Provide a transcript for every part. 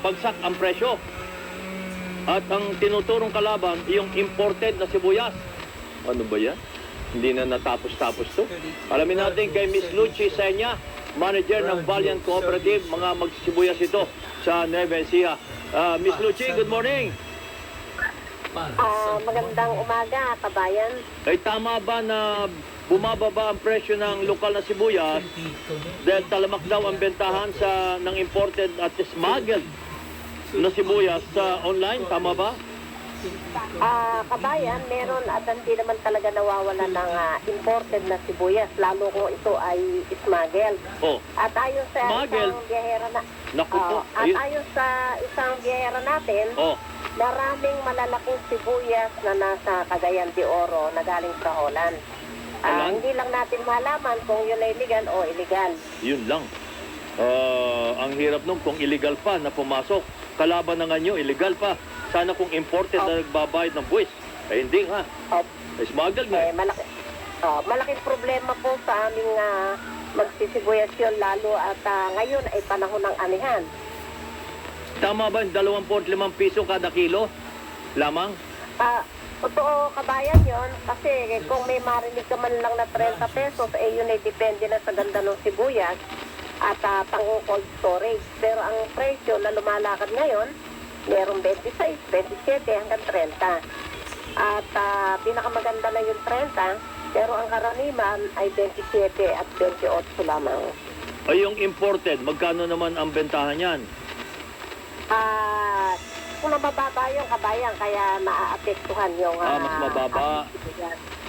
bagsak ang presyo. At ang tinuturong kalaban, yung imported na sibuyas. Ano ba yan? Hindi na natapos-tapos to. Alamin natin kay Miss Lucy Senya, manager ng Valiant Cooperative, mga magsisibuyas ito sa Nueva Ecija. Miss Lucy, good morning. Magandang umaga, kabayan. Ay tama ba na bumababa ang presyo ng lokal na sibuyas dahil talamak daw ang bentahan ng imported at smuggled na sibuyas sa online? Tama ba? Kabayan, meron at hindi naman talaga nawawala ng imported na sibuyas, lalo kung ito ay smuggled. Oh, At ayon sa Smuggled? isang biyahera na, naku po. at ayon sa isang biyahera natin, Oh, maraming malalaking sibuyas na nasa Cagayan de Oro na galing sa Holland. Holland? Hindi lang natin malaman kung yun ay legal o illegal. yun lang. Ang hirap nung kung illegal pa na pumasok. Kalaban na nga nyo, illegal pa. Sana kung imported na nagbabayad ng buwis. Ay hindi nga. Smuggled nga. Malaking problema po sa aming magsisibuyas yun, lalo at ngayon ay panahon ng anihan. Tama ba yung 25 piso kada kilo? Lamang? Totoo, kabayan yon, kasi kung may marinig ka man lang na 30 pesos, yun ay depende na sa ganda ng sibuyas at pang-cold storage. Pero ang presyo na lumalakad ngayon, merong 26, 27 hanggang 30. At pinakamaganda na yung 30, pero ang karaniwan ay 27 at 28 lamang. Ay yung imported, magkano naman ang bentahan yan? Kung mababa yung kabayan, kaya naaapektuhan yung... Mas mababa.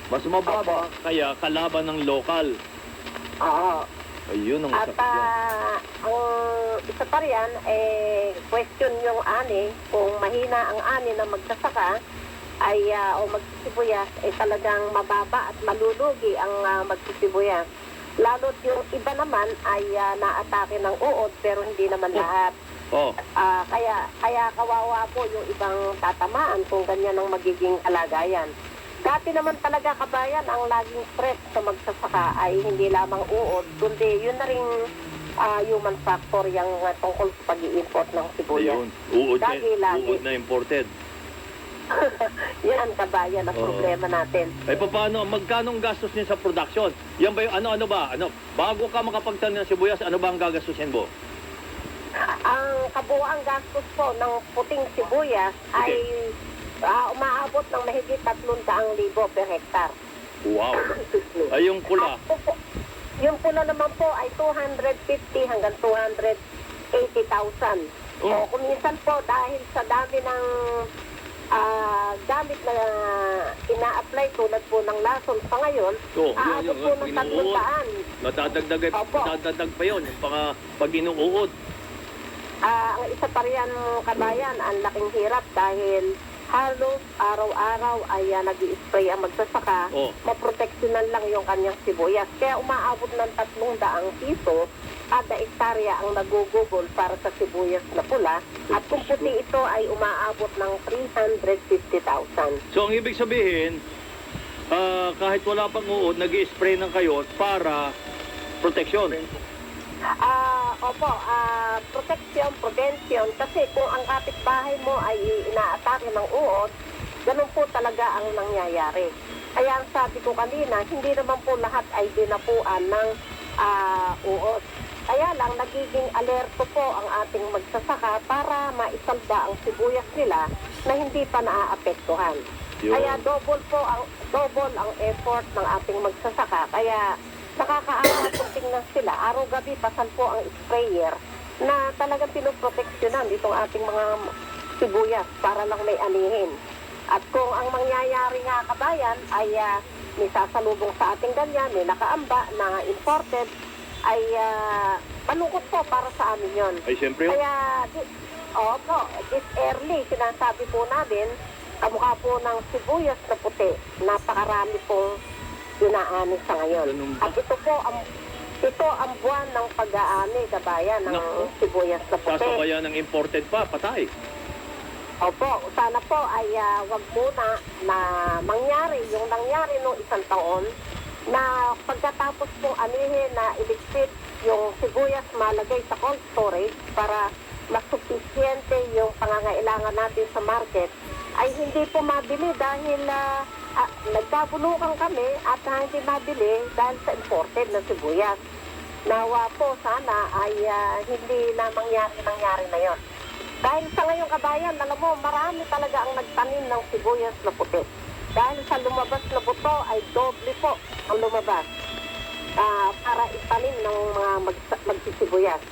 Mas mababa, kaya kalaban ng lokal. Oo. Ayun ang At masakit yan. ang isa pa riyan, question yung ani, kung mahina ang ani na magsasaka, ay o magsisibuyas, talagang mababa at malulugi ang magsisibuyas. Lalo't yung iba naman ay naatake ng uod, pero hindi naman lahat. Oh, Kaya kawawa po yung ibang tatamaan kung ganyan ang magiging kalagayan. Dati naman talaga, kabayan, ang laging threat sa magsasaka ay hindi lamang uod, kundi yun na rin human factor yung tungkol sa pag-i-import ng sibuyas. ayun. Uod na imported. Yan, kabayan, ang problema natin. Ay paano, magkano ang gastos niyo sa production? Yan ba yung ano ba? Bago ka makapagtanim ng sibuyas, ano ba ang gagastusin mo? Ang kabuuang gastos po ng puting sibuyas ay umaabot ng mahigit 300,000 per hektar. Wow. Ay yung pula. Yung pula naman po ay 250 hanggang 280,000. O kuminsan po dahil sa dami ng gamit na ina-apply tulad po ng lason pa ngayon, aabot po ng 300. Matadagdag pa yun, yung pag inuuod. Ang isa pa riyan, kabayan, ang laking hirap dahil halos araw-araw ay nag-i-spray ang magsasaka, maproteksyonan lang yung kanyang sibuyas. Kaya umaabot ng 300 piso kada ektarya ang nagugugol para sa sibuyas na pula. At kung puti ito ay umaabot ng 350,000. So ang ibig sabihin, kahit wala pang uod, nag-i-spray ng kayo para proteksyon. Protection, prevention, kasi kung ang kapitbahay mo ay inaatake ng uod, ganun po talaga ang nangyayari. Kaya ang sabi ko kanina, hindi naman po lahat ay dinapuan ng uod. Kaya lang, nagiging alerto po ang ating magsasaka para maisalba ang sibuyas nila na hindi pa naaapektuhan. Kaya double ang effort ng ating magsasaka. Kaya nakakaawa kung tingnan sila. Araw-gabi, pasan po ang sprayer na talagang pinoproteksyonan itong ating mga sibuyas para lang may anihin. At kung ang mangyayari nga, kabayan, ay may sasalubong sa ating ganyan, may nakaamba na imported, ay malungkot po para sa amin yun. Ay, siyempre. Kaya, this early, sinasabi po namin, kamukha po ng sibuyas na puti, napakarami pong inaani sa ngayon. At ito ang buwan ng pag-aani, kabayan, ng sibuyas na puti. Sasabayan ng imported pa, patay. Opo, sana po ay wag muna na mangyari yung nangyari noong isang taon na pagkatapos pong anihin na iligpit yung sibuyas malagay sa cold storage para mas sufficiente yung pangangailangan natin sa market, ay hindi po mabili dahil nagkabulukan kami at hindi mabili dahil sa imported na sibuyas. Nawa po sana ay hindi na mangyari na yon. Dahil sa ngayong kabayan, alam mo, marami talaga ang nagtanim ng sibuyas na puti. Dahil sa lumabas na buto ay doble po ang lumabas para itanim ng mga magsisibuyas.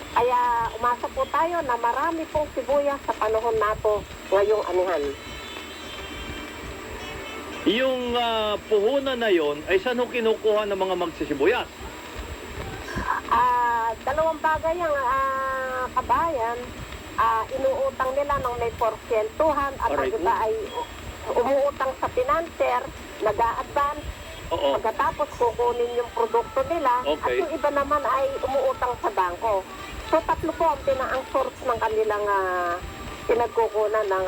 Kaya umasa po tayo na marami pong sibuyas sa panahon nato ngayong anihan. Yung puhunan na yon ay saan ho kinukuha ng mga magsisibuyas? Dalawang bagay ang kabayan. Inuutang nila ng may porsyentuhan at ang Aray ko. iba ay umuutang sa financer, nag-a-advance. Oo. Pagkatapos kukunin yung produkto nila at Okay. yung iba naman ay umuutang sa bangko. So tatlo po ang source ng kanilang pinagkukunan ng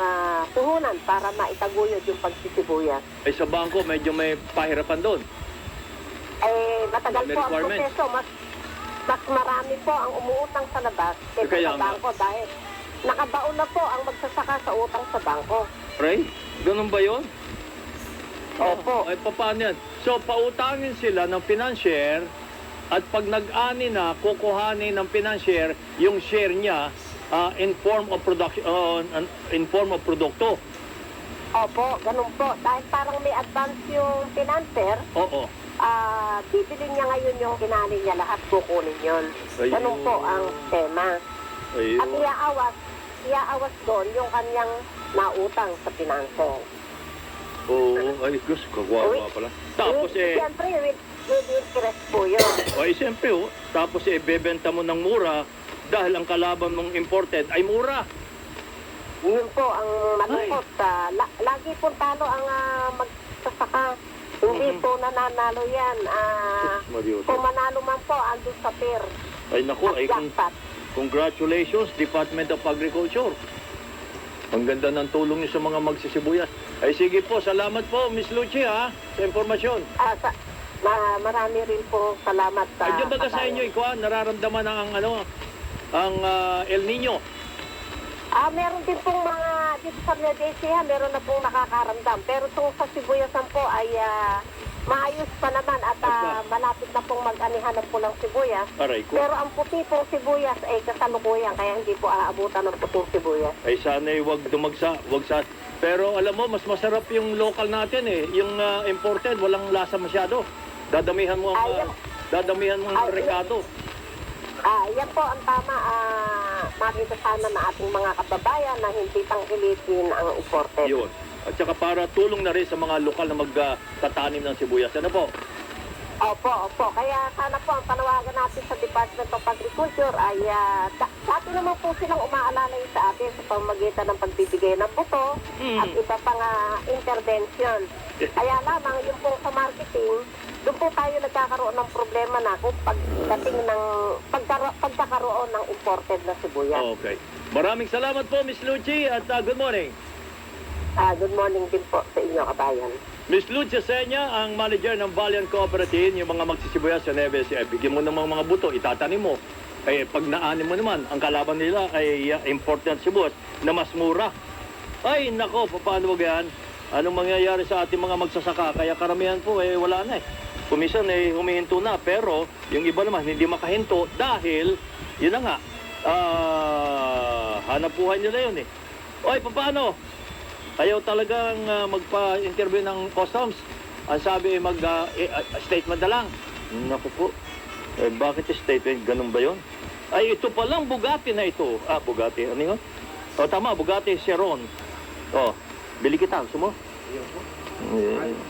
puhunan para maitaguyod yung pagsisibuyas. Ay sa bangko, medyo may pahirapan doon. Matagal May po ang requirements. proseso. Mas marami po ang umuutang sa labas kaysa Kaya sa nga. bangko dahil nakabaon na po ang magsasaka sa utang sa bangko. Ray, ganun ba yon? Opo. Ay, paano yan? So, pautangin sila ng financier at pag nag-ani na, kukuhanin ng financier yung share niya in form of production, in form of produkto. Opo, ganun po. Dahil parang may advance yung financer, Oo. bibili niya ngayon yung kinani niya, lahat kukunin yun. Ayun. Ganun po ang tema. At Ayun. iaawas doon yung kanyang nautang sa financer. Oo, ay, Diyos, kagwawa pala. Tapos Siyempre, with interest po yun. ay, siyempre, tapos bebenta mo ng mura dahil ang kalaban mong imported ay mura. Yun po ang malungkot. Lagi po talo ang magsasaka. Hindi po nananalo yan. Marios. Kung manalo man po, andun sa pier. Ay, naku, At ay, jackpot. congratulations, Department of Agriculture. Ang ganda ng tulong niyo sa mga magsisibuyas. Ay, sige po, salamat po, Miss Lucy, ha, sa informasyon. Marami rin po salamat sa... Ay, diyan baga sa inyo, ikaw, nararamdaman ang El Nino. Meron din pong mga dito sa Nueva Ecija, meron na pong nakakaramdam. Pero itong sa Sibuyasan po ay maayos pa naman at malapit na pong mag-anihan ng pulang sibuyas. Aray ko. Pero ang puti pong sibuyas ay kasalukuyan, kaya hindi po aabutan ng puting sibuyas. Ay, sana'y wag dumagsa, wag sa... Pero alam mo, mas masarap yung local natin eh. Yung imported, walang lasa masyado. Dadamihan mo ang rekado. Yan po ang tama. Makita sana na ating mga kababayan na hindi tangkilitin ang imported. Yun. At saka para tulong na rin sa mga lokal na magtatanim ng sibuyas. Ano po? Opo. Kaya sana po ang panawagan natin sa Department of Agriculture ay dati naman po silang umaalalay sa atin sa pamamagitan ng pagbibigay ng buto at iba pang intervention. Kaya lamang yung po sa marketing, doon po tayo nagkakaroon ng problema na kung pagdating ng pagkakaroon ng imported na sibuyas. Okay. Maraming salamat po, Miss Lucy, at good morning. Good morning din po sa inyo, kabayan. Miss Lucia Senya, ang manager ng Valiant Cooperative, yung mga magsisibuyas sa Nueva Ecija. Bigyan mo ng mga buto, itatanim mo. Eh, pag naanim mo naman, ang kalaban nila ay important sibuyas na mas mura. Ay, nako, paano ba yan? Anong mangyayari sa ating mga magsasaka? Kaya karamihan po, wala na eh. Kumisan, humihinto na. Pero, yung iba naman, hindi makahinto dahil, yun na nga, hanap buhay nila yun eh. Oy, paano? Ayaw talagang magpa-interview ng customs. Ang sabi statement na lang. Naku po. Bakit statement? Ganun ba yun? Ay, ito palang Bugatti na ito. Bugatti. Ano yun? Tama, Bugatti Chiron. Bili kita. Gusto mo?